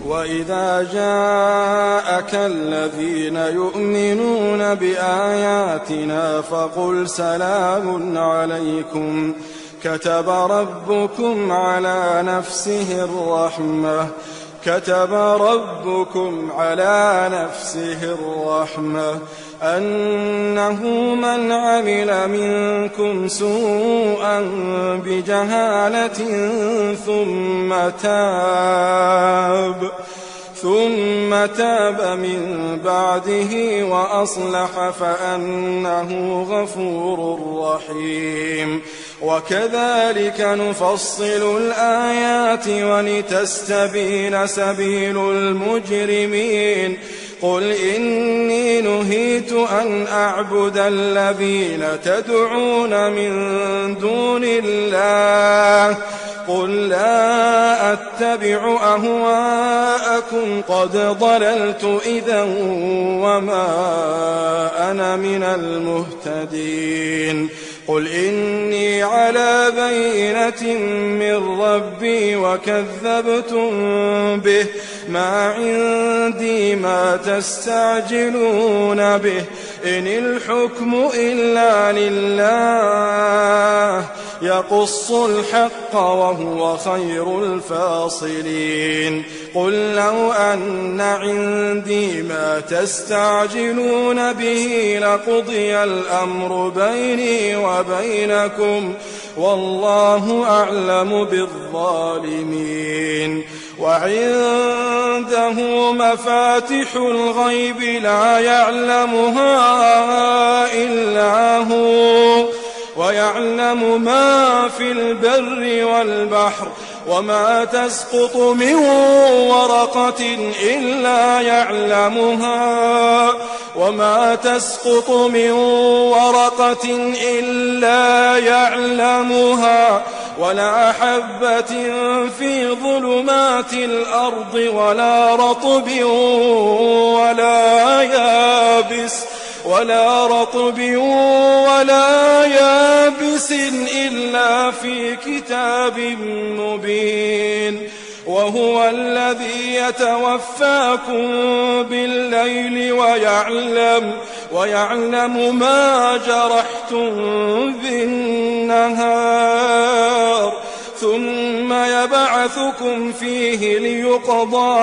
وإذا جاءك الذين يؤمنون بآياتنا فقل سلام عليكم كتب ربكم على نفسه الرحمة أنه من عمل منكم سوءا بجهالة ثم تاب من بعده وأصلح فأنه غفور رحيم. وكذلك نفصل الآيات ولتستبين سبيل المجرمين. قل إني نهيت أن أعبد الذين تدعون من دون الله قل لا أتبع أهواءكم قد ضللت إذا وما أنا من المهتدين. قل إني على بينة من ربي وكذبتم به ما عندي ما تستعجلون به إن الحكم إلا لله يقص الحق وهو خير الفاصلين. قل لو أن عندي ما تستعجلون به لقضي الأمر بيني وبينكم والله أعلم بالظالمين. وعنده مفاتح الغيب لا يعلمها إلا هو ويعلم ما في البر والبحر وما تسقط من ورقة إلا يعلمها ولا حبة في ظلمات الأرض ولا رطب ولا يابس إلا في كتاب مبين. وهو الذي يتوفاكم بالليل ويعلم ما جرحتم بالنهار ثم يبعثكم فيه ليقضى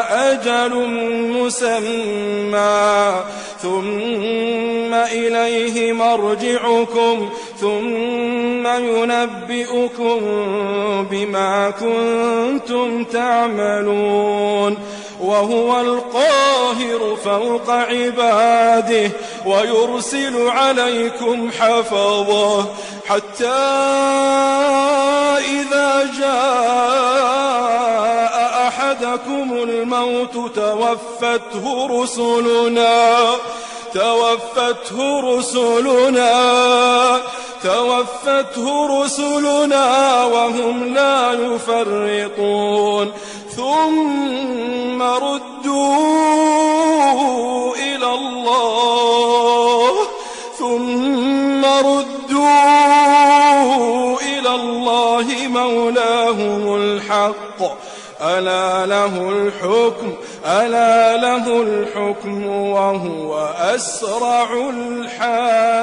أجل مسمى ثم إليه مرجعكم ثم ينبئكم بما كنتم تعملون. وهو القاهر فوق عباده ويرسل عليكم حفظه حتى إذا جاء أحدكم الموت توفته رسلنا وهم لا يفرطون ثم ردوا إلى الله مولاهم الحق ألا له الحكم وهو أسرع الحاسبين.